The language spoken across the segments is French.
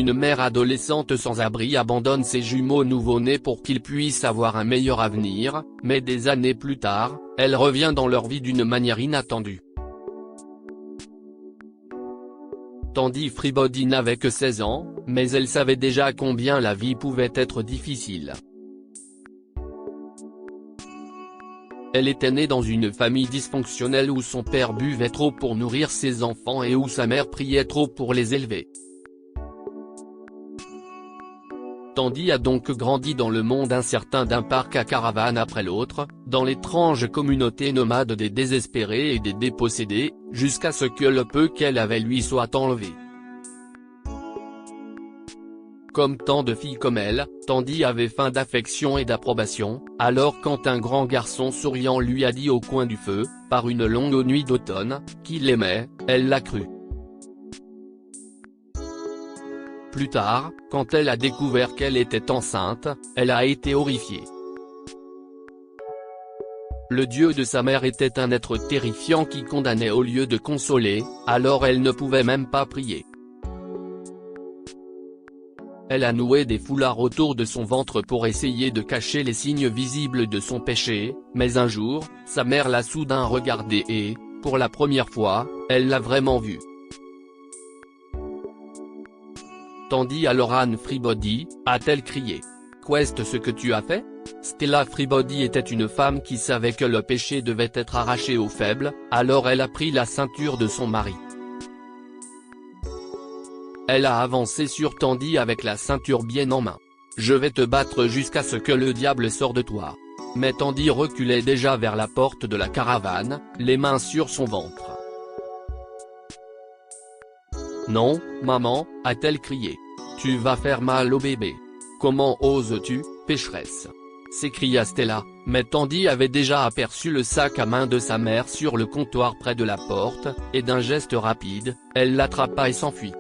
une mère adolescente sans abri abandonne ses jumeaux nouveau-nés pour qu'ils puissent avoir un meilleur avenir, mais des années plus tard, elle revient dans leur vie d'une manière inattendue. Tandy Freebody n'avait que 16 ans, mais elle savait déjà combien la vie pouvait être difficile. Elle était née dans une famille dysfonctionnelle où son père buvait trop pour nourrir ses enfants et où sa mère priait trop pour les élever. Tandy a donc grandi dans le monde incertain d'un parc à caravanes après l'autre, dans l'étrange communauté nomade des désespérés et des dépossédés, jusqu'à ce que le peu qu'elle avait lui soit enlevé. Comme tant de filles comme elle, Tandy avait faim d'affection et d'approbation, alors quand un grand garçon souriant lui a dit au coin du feu, par une longue nuit d'automne, qu'il l'aimait, elle l'a cru. Plus tard, quand elle a découvert qu'elle était enceinte, elle a été horrifiée. Le dieu de sa mère était un être terrifiant qui condamnait au lieu de consoler, alors elle ne pouvait même pas prier. Elle a noué des foulards autour de son ventre pour essayer de cacher les signes visibles de son péché, mais un jour, sa mère l'a soudain regardée et, pour la première fois, elle l'a vraiment vue. Tandy à Lauren Freebody, a-t-elle crié. Qu'est-ce ce que tu as fait? Stella Freebody était une femme qui savait que le péché devait être arraché aux faibles, alors elle a pris la ceinture de son mari. Elle a avancé sur Tandy avec la ceinture bien en main. Je vais te battre jusqu'à ce que le diable sorte de toi. Mais Tandy reculait déjà vers la porte de la caravane, les mains sur son ventre. Non, maman, a-t-elle crié. Tu vas faire mal au bébé. Comment oses-tu, pécheresse? S'écria Stella, mais Tandy avait déjà aperçu le sac à main de sa mère sur le comptoir près de la porte, et d'un geste rapide, elle l'attrapa et s'enfuit.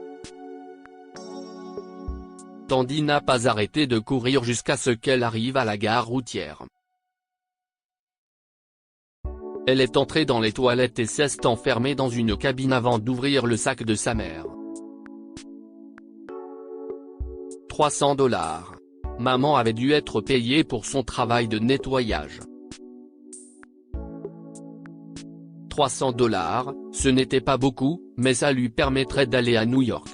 Tandy n'a pas arrêté de courir jusqu'à ce qu'elle arrive à la gare routière. Elle est entrée dans les toilettes et s'est enfermée dans une cabine avant d'ouvrir le sac de sa mère. 300 $. Maman avait dû être payée pour son travail de nettoyage. 300 $, ce n'était pas beaucoup, mais ça lui permettrait d'aller à New York.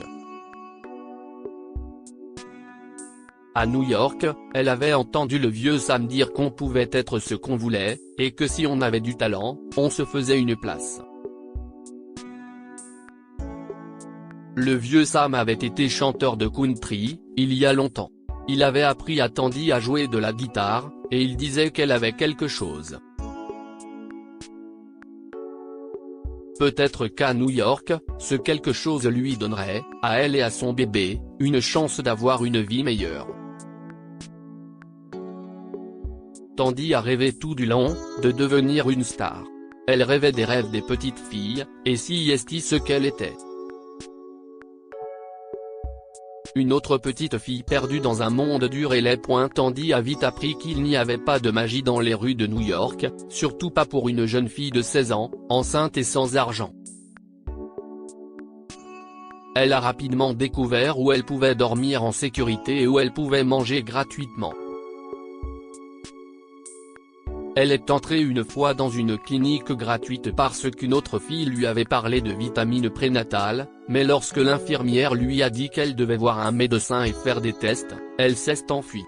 À New York, elle avait entendu le vieux Sam dire qu'on pouvait être ce qu'on voulait, et que si on avait du talent, on se faisait une place. Le vieux Sam avait été chanteur de country, il y a longtemps. Il avait appris à Tandy à jouer de la guitare, et il disait qu'elle avait quelque chose. Peut-être qu'à New York, ce quelque chose lui donnerait, à elle et à son bébé, une chance d'avoir une vie meilleure. Tandy a rêvé tout du long, de devenir une star. Elle rêvait des rêves des petites filles, et si est ce qu'elle était. Une autre petite fille perdue dans un monde dur et Tandy a vite appris qu'il n'y avait pas de magie dans les rues de New York, surtout pas pour une jeune fille de 16 ans, enceinte et sans argent. Elle a rapidement découvert où elle pouvait dormir en sécurité et où elle pouvait manger gratuitement. Elle est entrée une fois dans une clinique gratuite parce qu'une autre fille lui avait parlé de vitamines prénatales, mais lorsque l'infirmière lui a dit qu'elle devait voir un médecin et faire des tests, elle s'est enfuie.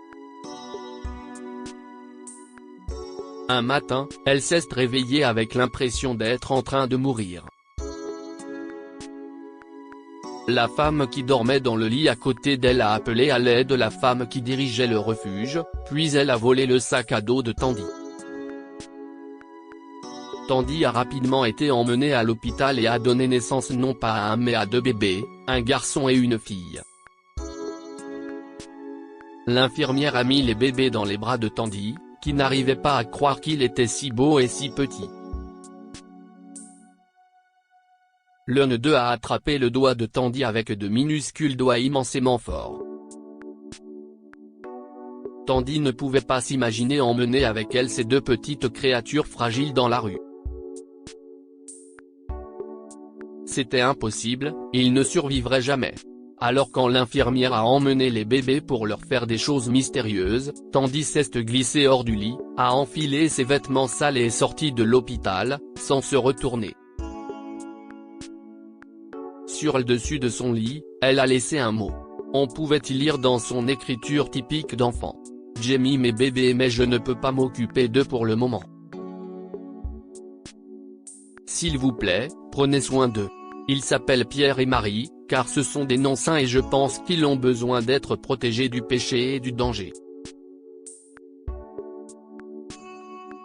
Un matin, elle s'est réveillée avec l'impression d'être en train de mourir. La femme qui dormait dans le lit à côté d'elle a appelé à l'aide la femme qui dirigeait le refuge, puis elle a volé le sac à dos de Tandy. Tandy a rapidement été emmenée à l'hôpital et a donné naissance non pas à un mais à 2 bébés, un garçon et une fille. L'infirmière a mis les bébés dans les bras de Tandy, qui n'arrivait pas à croire qu'il était si beau et si petit. L'un d'eux a attrapé le doigt de Tandy avec de minuscules doigts immensément forts. Tandy ne pouvait pas s'imaginer emmener avec elle ces 2 petites créatures fragiles dans la rue. C'était impossible, ils ne survivraient jamais. Alors quand l'infirmière a emmené les bébés pour leur faire des choses mystérieuses, Tandy s'est glissée hors du lit, a enfilé ses vêtements sales et est sortie de l'hôpital, sans se retourner. Sur le dessus de son lit, elle a laissé un mot. On pouvait y lire dans son écriture typique d'enfant. J'ai mis mes bébés mais je ne peux pas m'occuper d'eux pour le moment. S'il vous plaît, prenez soin d'eux. Ils s'appellent Pierre et Marie, car ce sont des noms saints et je pense qu'ils ont besoin d'être protégés du péché et du danger.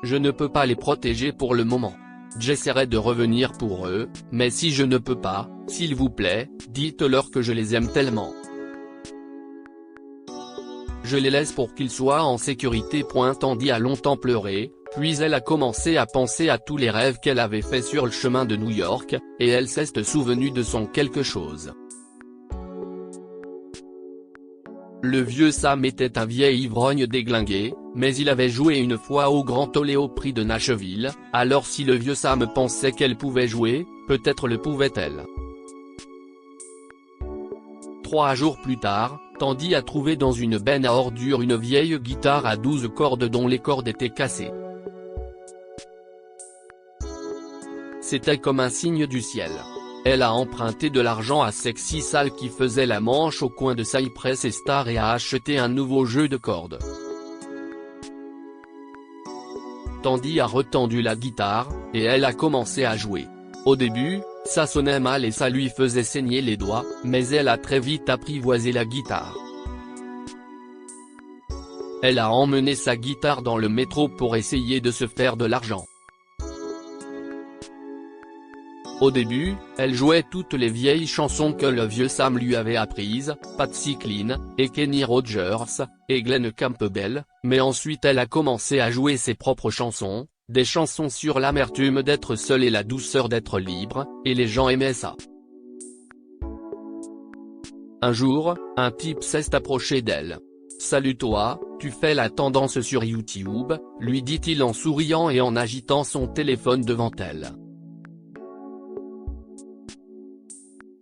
Je ne peux pas les protéger pour le moment. J'essaierai de revenir pour eux, mais si je ne peux pas, s'il vous plaît, dites-leur que je les aime tellement. Je les laisse pour qu'ils soient en sécurité. Tandy a longtemps pleuré, puis elle a commencé à penser à tous les rêves qu'elle avait faits sur le chemin de New York, et elle s'est souvenue de son quelque chose. Le vieux Sam était un vieil ivrogne déglingué, mais il avait joué une fois au Grand Ole au prix de Nashville, alors si le vieux Sam pensait qu'elle pouvait jouer, peut-être le pouvait-elle. 3 jours plus tard, Tandy a trouvé dans une benne à ordures une vieille guitare à 12 cordes dont les cordes étaient cassées. C'était comme un signe du ciel. Elle a emprunté de l'argent à Sexy Sal qui faisait la manche au coin de Cypress et Star et a acheté un nouveau jeu de cordes. Tandy a retendu la guitare, et elle a commencé à jouer. Au début, ça sonnait mal et ça lui faisait saigner les doigts, mais elle a très vite apprivoisé la guitare. Elle a emmené sa guitare dans le métro pour essayer de se faire de l'argent. Au début, elle jouait toutes les vieilles chansons que le vieux Sam lui avait apprises, Patsy Cline, et Kenny Rogers, et Glenn Campbell, mais ensuite elle a commencé à jouer ses propres chansons, des chansons sur l'amertume d'être seule et la douceur d'être libre, et les gens aimaient ça. Un jour, un type s'est approché d'elle. « Salut toi, tu fais la tendance sur YouTube », lui dit-il en souriant et en agitant son téléphone devant elle.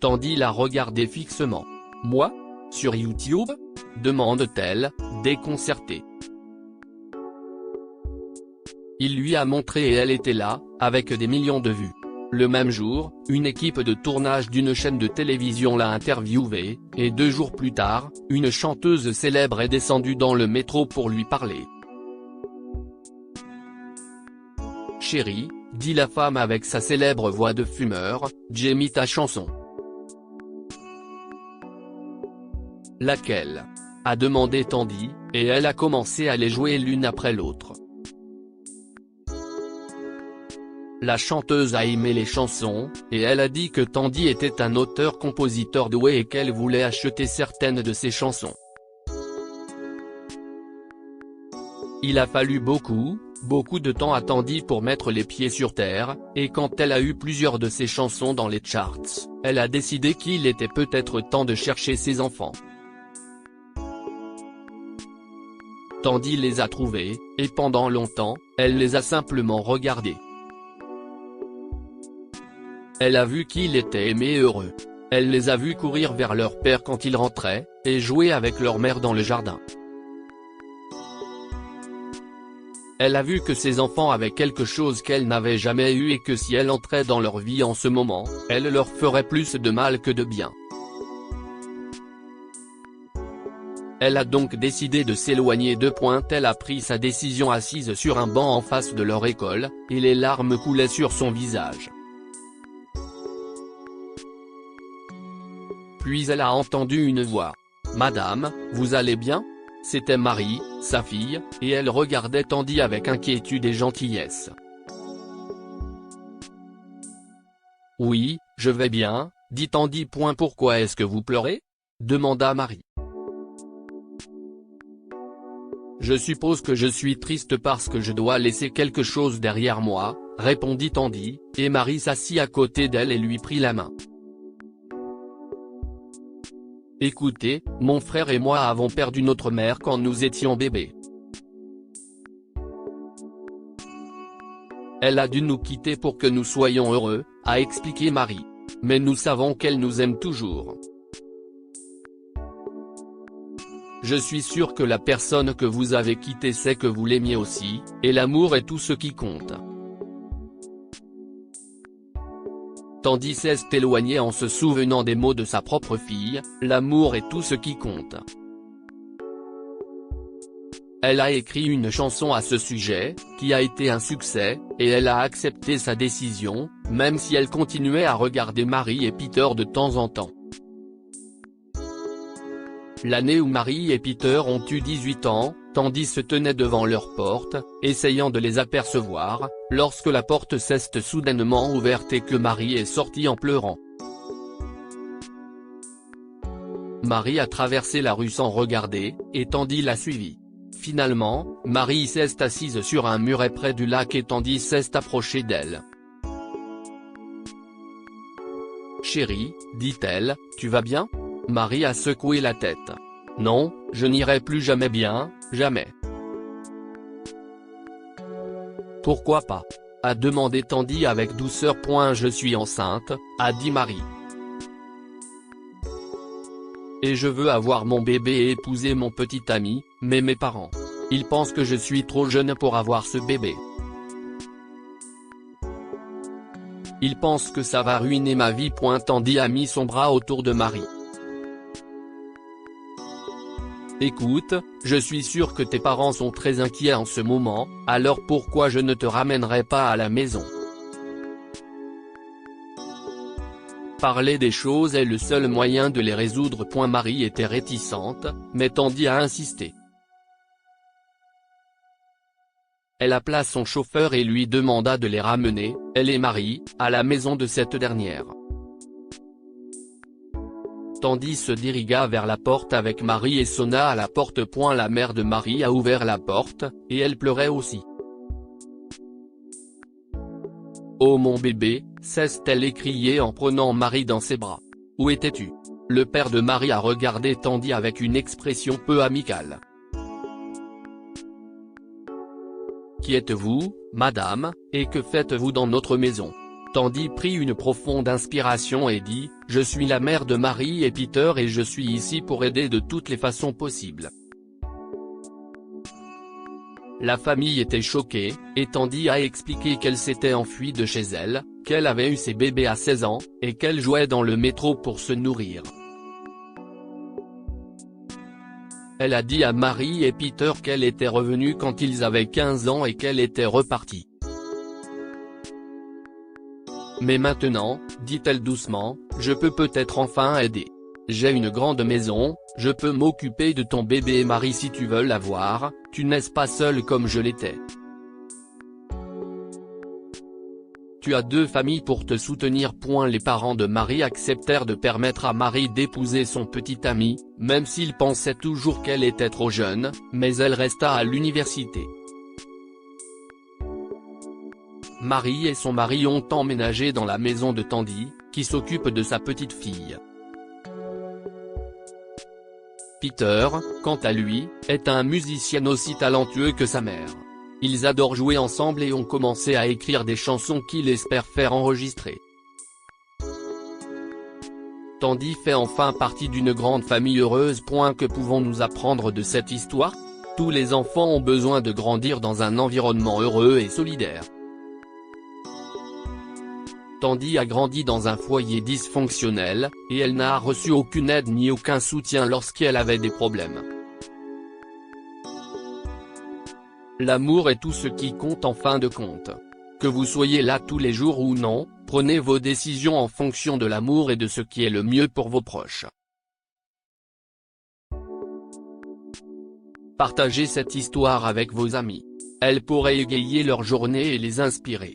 Tandy l'a regardé fixement. « Moi ? Sur YouTube ? » demande-t-elle, déconcertée. Il lui a montré et elle était là, avec des millions de vues. Le même jour, une équipe de tournage d'une chaîne de télévision l'a interviewée, et 2 jours plus tard, une chanteuse célèbre est descendue dans le métro pour lui parler. « Chérie, dit la femme avec sa célèbre voix de fumeur, j'ai mis ta chanson. » Laquelle ? A demandé Tandy, et elle a commencé à les jouer l'une après l'autre. La chanteuse a aimé les chansons, et elle a dit que Tandy était un auteur-compositeur doué et qu'elle voulait acheter certaines de ses chansons. Il a fallu beaucoup de temps à Tandy pour mettre les pieds sur terre, et quand elle a eu plusieurs de ses chansons dans les charts, elle a décidé qu'il était peut-être temps de chercher ses enfants. Tandy les a trouvés, et pendant longtemps, elle les a simplement regardés. Elle a vu qu'ils étaient aimés et heureux. Elle les a vus courir vers leur père quand ils rentraient, et jouer avec leur mère dans le jardin. Elle a vu que ses enfants avaient quelque chose qu'elle n'avait jamais eu et que si elle entrait dans leur vie en ce moment, elle leur ferait plus de mal que de bien. Elle a donc décidé de s'éloigner d'eux. Elle a pris sa décision assise sur un banc en face de leur école, et les larmes coulaient sur son visage. Puis elle a entendu une voix. « Madame, vous allez bien ?» C'était Marie, sa fille, et elle regardait Tandy avec inquiétude et gentillesse. « Oui, je vais bien, dit Tandy. Pourquoi est-ce que vous pleurez ? Demanda Marie. « Je suppose que je suis triste parce que je dois laisser quelque chose derrière moi, répondit Tandy, et Marie s'assit à côté d'elle et lui prit la main. Écoutez, mon frère et moi avons perdu notre mère quand nous étions bébés. Elle a dû nous quitter pour que nous soyons heureux, a expliqué Marie. Mais nous savons qu'elle nous aime toujours. je suis sûr que la personne que vous avez quittée sait que vous l'aimiez aussi, et l'amour est tout ce qui compte. Tandis s'est éloigné en se souvenant des mots de sa propre fille, l'amour est tout ce qui compte. Elle a écrit une chanson à ce sujet, qui a été un succès, et elle a accepté sa décision, même si elle continuait à regarder Marie et Peter de temps en temps. L'année où Marie et Peter ont eu 18 ans, Tandy se tenait devant leur porte, essayant de les apercevoir, lorsque la porte s'est soudainement ouverte et que Marie est sortie en pleurant. Marie a traversé la rue sans regarder, et Tandy l'a suivie. Finalement, Marie s'est assise sur un muret près du lac et Tandy s'est approchée d'elle. « Chérie, dit-elle, tu vas bien ?» Marie a secoué la tête. « Non, je n'irai plus jamais bien, jamais. »« Pourquoi pas ?» a demandé Tandy avec douceur. « Je suis enceinte », a dit Marie. « Et je veux avoir mon bébé et épouser mon petit ami, mais mes parents. Ils pensent que je suis trop jeune pour avoir ce bébé. Ils pensent que ça va ruiner ma vie. » Tandy a mis son bras autour de Marie. « Écoute, je suis sûr que tes parents sont très inquiets en ce moment, alors pourquoi je ne te ramènerai pas à la maison ? Parler des choses est le seul moyen de les résoudre. » Marie était réticente, mais Tandy a insisté. Elle appela son chauffeur et lui demanda de les ramener, elle et Marie, à la maison de cette dernière. Tandy se dirigea vers la porte avec Marie et sonna à la porte. La mère de Marie a ouvert la porte, et elle pleurait aussi. « Oh mon bébé !» s'est-elle écriée en prenant Marie dans ses bras. « Où étais-tu ?» Le père de Marie a regardé Tandy avec une expression peu amicale. « Qui êtes-vous, madame, et que faites-vous dans notre maison ?» Tandy prit une profonde inspiration et dit, « Je suis la mère de Marie et Peter et je suis ici pour aider de toutes les façons possibles. » La famille était choquée, et Tandy a expliqué qu'elle s'était enfuie de chez elle, qu'elle avait eu ses bébés à 16 ans, et qu'elle jouait dans le métro pour se nourrir. Elle a dit à Marie et Peter qu'elle était revenue quand ils avaient 15 ans et qu'elle était repartie. « Mais maintenant, dit-elle doucement, je peux peut-être enfin aider. J'ai une grande maison, je peux m'occuper de ton bébé. Marie, si tu veux l'avoir, tu n'es pas seule comme je l'étais. Tu as deux familles pour te soutenir. » Les parents de Marie acceptèrent de permettre à Marie d'épouser son petit ami, même s'ils pensaient toujours qu'elle était trop jeune, mais elle resta à l'université. Marie et son mari ont emménagé dans la maison de Tandy, qui s'occupe de sa petite fille. Peter, quant à lui, est un musicien aussi talentueux que sa mère. Ils adorent jouer ensemble et ont commencé à écrire des chansons qu'ils espèrent faire enregistrer. Tandy fait enfin partie d'une grande famille heureuse. Que pouvons-nous apprendre de cette histoire ? Tous les enfants ont besoin de grandir dans un environnement heureux et solidaire. Tandy a grandi dans un foyer dysfonctionnel, et elle n'a reçu aucune aide ni aucun soutien lorsqu'elle avait des problèmes. L'amour est tout ce qui compte en fin de compte. Que vous soyez là tous les jours ou non, prenez vos décisions en fonction de l'amour et de ce qui est le mieux pour vos proches. Partagez cette histoire avec vos amis. Elle pourrait égayer leur journée et les inspirer.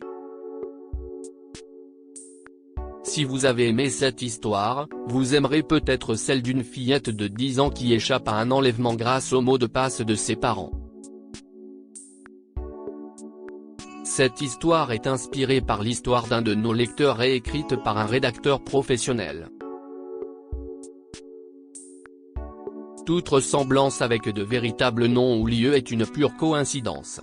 Si vous avez aimé cette histoire, vous aimerez peut-être celle d'une fillette de 10 ans qui échappe à un enlèvement grâce au mot de passe de ses parents. Cette histoire est inspirée par l'histoire d'un de nos lecteurs et écrite par un rédacteur professionnel. Toute ressemblance avec de véritables noms ou lieux est une pure coïncidence.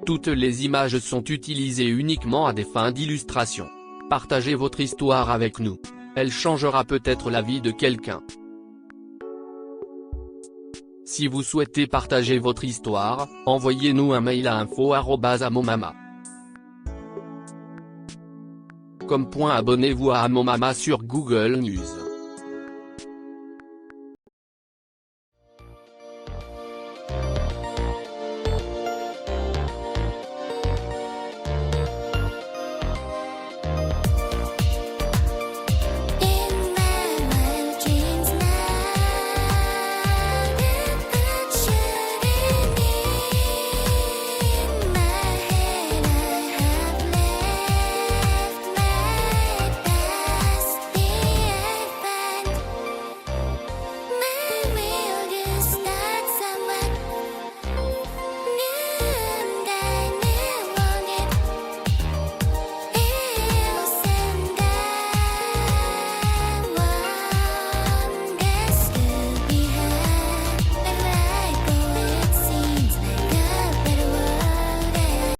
Toutes les images sont utilisées uniquement à des fins d'illustration. Partagez votre histoire avec nous. Elle changera peut-être la vie de quelqu'un. Si vous souhaitez partager votre histoire, envoyez-nous un mail à info@amomama. Comme point, abonnez-vous à Amomama sur Google News.